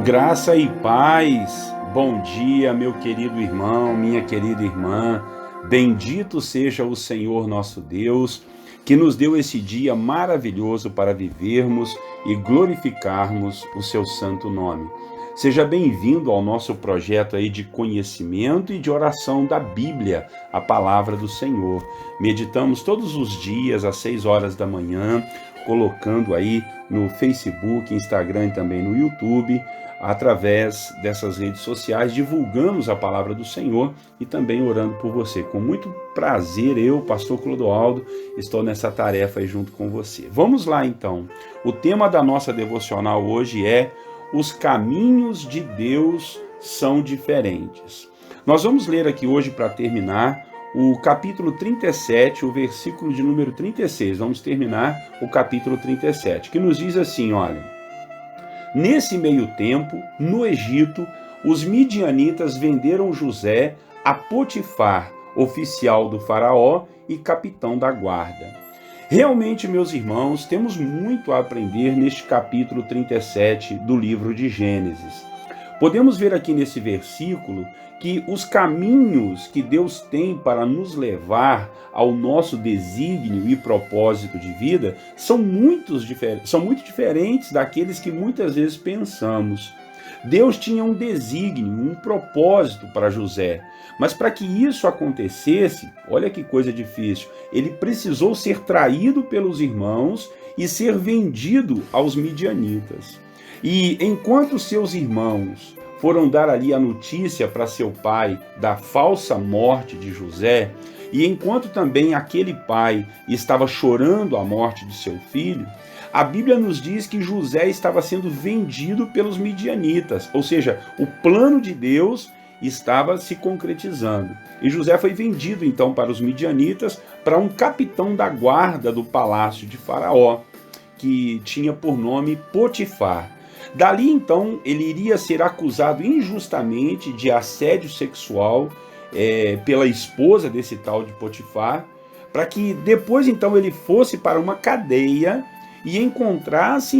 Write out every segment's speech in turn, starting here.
Graça e paz, bom dia, meu querido irmão, minha querida irmã. Bendito seja o Senhor nosso Deus, que nos deu esse dia maravilhoso para vivermos e glorificarmos o seu santo nome. Seja bem-vindo ao nosso projeto aí de conhecimento e de oração da Bíblia, a palavra do Senhor. Meditamos todos os dias às 6 horas da manhã, colocando aí no Facebook, Instagram e também no YouTube, através dessas redes sociais, divulgamos a palavra do Senhor e também orando por você. Com muito prazer, eu, pastor Clodoaldo, estou nessa tarefa aí junto com você. Vamos lá então. O tema da nossa devocional hoje é: os caminhos de Deus são diferentes. Nós vamos ler aqui hoje, para terminar, o capítulo 37, o versículo de número 36. Vamos terminar o capítulo 37, que nos diz assim, olha: nesse meio tempo, no Egito, os midianitas venderam José a Potifar, oficial do faraó e capitão da guarda. Realmente, meus irmãos, temos muito a aprender neste capítulo 37 do livro de Gênesis. Podemos ver aqui nesse versículo que os caminhos que Deus tem para nos levar ao nosso desígnio e propósito de vida são muito diferentes daqueles que muitas vezes pensamos. Deus tinha um desígnio, um propósito para José, mas para que isso acontecesse, olha que coisa difícil, ele precisou ser traído pelos irmãos e ser vendido aos midianitas. E enquanto seus irmãos foram dar ali a notícia para seu pai da falsa morte de José, e enquanto também aquele pai estava chorando a morte de seu filho, a Bíblia nos diz que José estava sendo vendido pelos midianitas, ou seja, o plano de Deus estava se concretizando. E José foi vendido então para os midianitas, para um capitão da guarda do palácio de Faraó, que tinha por nome Potifar. Dali, então, ele iria ser acusado injustamente de assédio sexual pela esposa desse tal de Potifar, para que depois, então, ele fosse para uma cadeia e encontrasse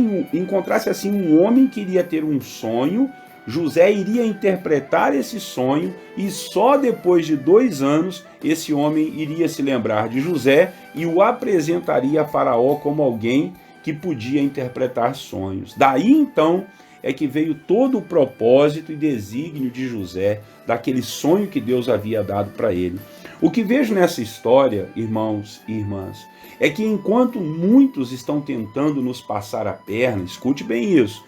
assim um homem que iria ter um sonho. José iria interpretar esse sonho e só depois de 2 anos esse homem iria se lembrar de José e o apresentaria a Faraó como alguém que podia interpretar sonhos. Daí então é que veio todo o propósito e desígnio de José, daquele sonho que Deus havia dado para ele. O que vejo nessa história, irmãos e irmãs, é que enquanto muitos estão tentando nos passar a perna, escute bem isso,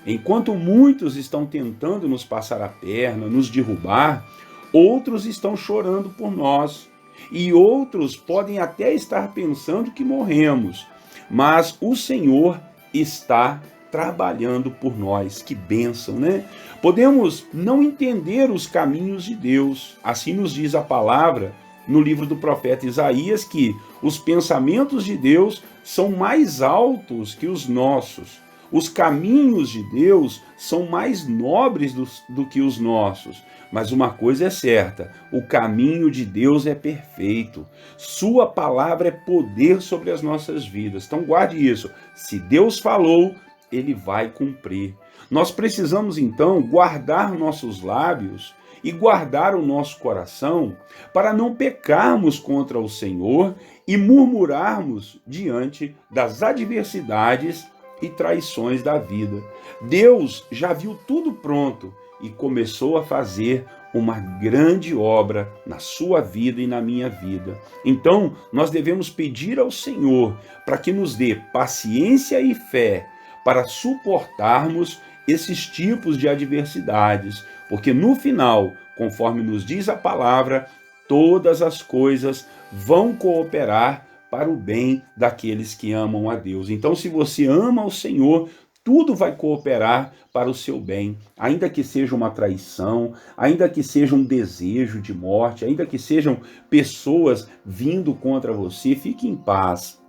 enquanto muitos estão tentando nos passar a perna, nos derrubar, outros estão chorando por nós. E outros podem até estar pensando que morremos, mas o Senhor está trabalhando por nós. Que bênção, né? Podemos não entender os caminhos de Deus. Assim nos diz a palavra no livro do profeta Isaías, que os pensamentos de Deus são mais altos que os nossos. Os caminhos de Deus são mais nobres do que os nossos. Mas uma coisa é certa: o caminho de Deus é perfeito. Sua palavra é poder sobre as nossas vidas. Então guarde isso. Se Deus falou, ele vai cumprir. Nós precisamos então guardar nossos lábios e guardar o nosso coração para não pecarmos contra o Senhor e murmurarmos diante das adversidades e traições da vida. Deus já viu tudo pronto e começou a fazer uma grande obra na sua vida e na minha vida. Então, nós devemos pedir ao Senhor para que nos dê paciência e fé para suportarmos esses tipos de adversidades, porque no final, conforme nos diz a palavra, todas as coisas vão cooperar para o bem daqueles que amam a Deus. Então, se você ama o Senhor, tudo vai cooperar para o seu bem, ainda que seja uma traição, ainda que seja um desejo de morte, ainda que sejam pessoas vindo contra você, fique em paz.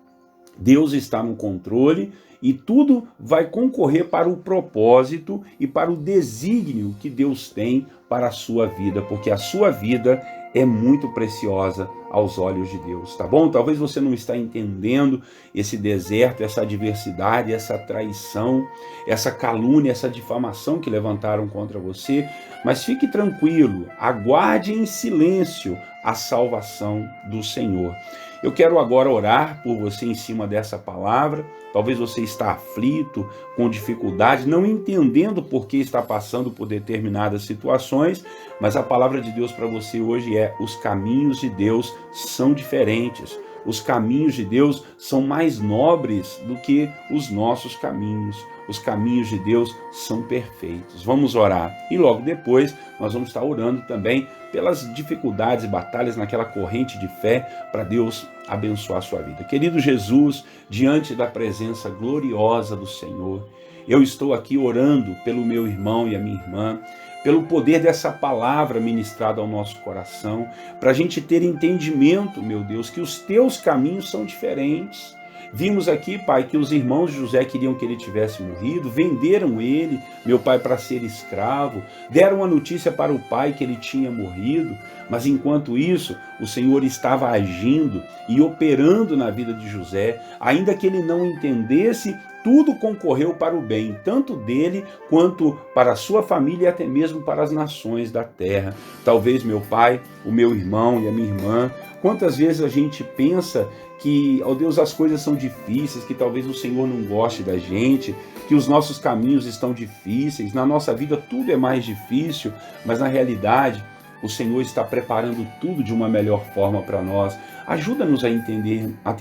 Deus está no controle e tudo vai concorrer para o propósito e para o desígnio que Deus tem para a sua vida, porque a sua vida é muito preciosa aos olhos de Deus, tá bom? Talvez você não está entendendo esse deserto, essa adversidade, essa traição, essa calúnia, essa difamação que levantaram contra você, mas fique tranquilo, aguarde em silêncio a salvação do Senhor. Eu quero agora orar por você em cima dessa palavra. Talvez você está aflito, com dificuldade, não entendendo por que está passando por determinadas situações, mas a palavra de Deus para você hoje é: os caminhos de Deus são diferentes. Os caminhos de Deus são mais nobres do que os nossos caminhos. Os caminhos de Deus são perfeitos. Vamos orar. E logo depois nós vamos estar orando também pelas dificuldades e batalhas naquela corrente de fé para Deus abençoar a sua vida. Querido Jesus, diante da presença gloriosa do Senhor, eu estou aqui orando pelo meu irmão e a minha irmã, pelo poder dessa palavra ministrada ao nosso coração, para a gente ter entendimento, meu Deus, que os teus caminhos são diferentes. Vimos aqui, Pai, que os irmãos de José queriam que ele tivesse morrido, venderam ele, meu Pai, para ser escravo, deram a notícia para o pai que ele tinha morrido, mas enquanto isso, o Senhor estava agindo e operando na vida de José, ainda que ele não entendesse. Tudo concorreu para o bem, tanto dele quanto para a sua família e até mesmo para as nações da terra. Talvez, meu pai, o meu irmão e a minha irmã, quantas vezes a gente pensa que, ó Deus, as coisas são difíceis, que talvez o Senhor não goste da gente, que os nossos caminhos estão difíceis, na nossa vida tudo é mais difícil, mas na realidade o Senhor está preparando tudo de uma melhor forma para nós. Ajuda-nos a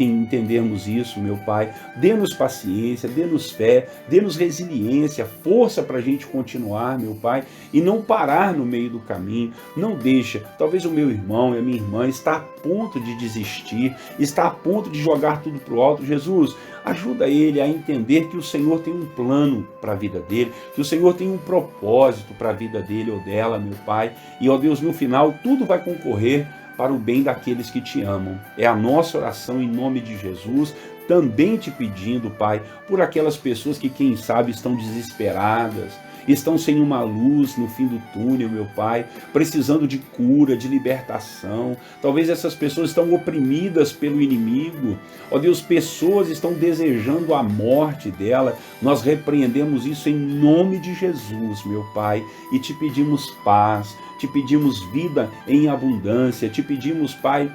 entendermos isso, meu Pai. Dê-nos paciência, dê-nos fé, dê-nos resiliência, força para a gente continuar, meu Pai, e não parar no meio do caminho. Não deixa. Talvez o meu irmão e a minha irmã está a ponto de desistir, está a ponto de jogar tudo para o alto. Jesus, ajuda ele a entender que o Senhor tem um plano para a vida dele, que o Senhor tem um propósito para a vida dele ou dela, meu Pai. E, ó Deus, no final, tudo vai concorrer para o bem daqueles que te amam. É a nossa oração em nome de Jesus, também te pedindo, Pai, por aquelas pessoas que, quem sabe, estão desesperadas, estão sem uma luz no fim do túnel, meu Pai, precisando de cura, de libertação. Talvez essas pessoas estão oprimidas pelo inimigo. Ó Deus, pessoas estão desejando a morte dela. Nós repreendemos isso em nome de Jesus, meu Pai, e te pedimos paz, te pedimos vida em abundância, te pedimos, Pai,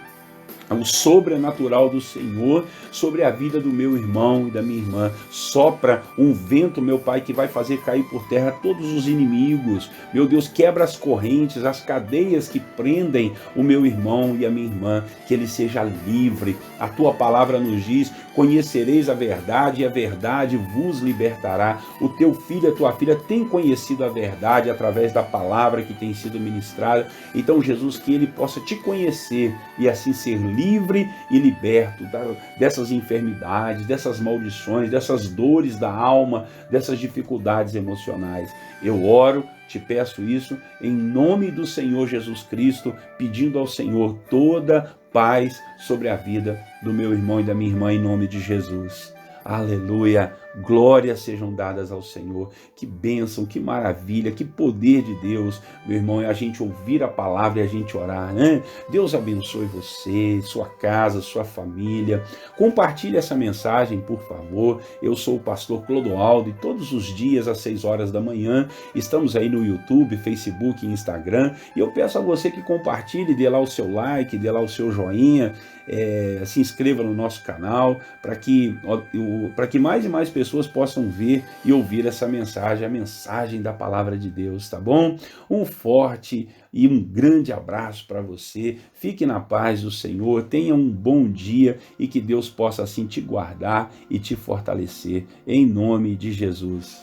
o sobrenatural do Senhor sobre a vida do meu irmão e da minha irmã. Sopra um vento, meu Pai, que vai fazer cair por terra todos os inimigos. Meu Deus, quebra as correntes, as cadeias que prendem o meu irmão e a minha irmã, que ele seja livre. A tua palavra nos diz: conhecereis a verdade e a verdade vos libertará. O teu filho e a tua filha têm conhecido a verdade através da palavra que tem sido ministrada. Então, Jesus, que ele possa te conhecer e assim ser livre e liberto dessas enfermidades, dessas maldições, dessas dores da alma, dessas dificuldades emocionais. Eu oro, te peço isso em nome do Senhor Jesus Cristo, pedindo ao Senhor toda paz sobre a vida do meu irmão e da minha irmã, em nome de Jesus. Aleluia, glórias sejam dadas ao Senhor. Que bênção, que maravilha, que poder de Deus, meu irmão, é a gente ouvir a palavra e a gente orar, né? Deus abençoe você, sua casa, sua família. Compartilhe essa mensagem, por favor. Eu sou o pastor Clodoaldo e todos os dias às 6 horas da manhã estamos aí no YouTube, Facebook e Instagram. E eu peço a você que compartilhe, dê lá o seu like, dê lá o seu joinha, se inscreva no nosso canal para que mais e mais pessoas possam ver e ouvir essa mensagem, a mensagem da palavra de Deus, tá bom? Um forte e um grande abraço para você. Fique na paz do Senhor, tenha um bom dia e que Deus possa assim te guardar e te fortalecer, em nome de Jesus.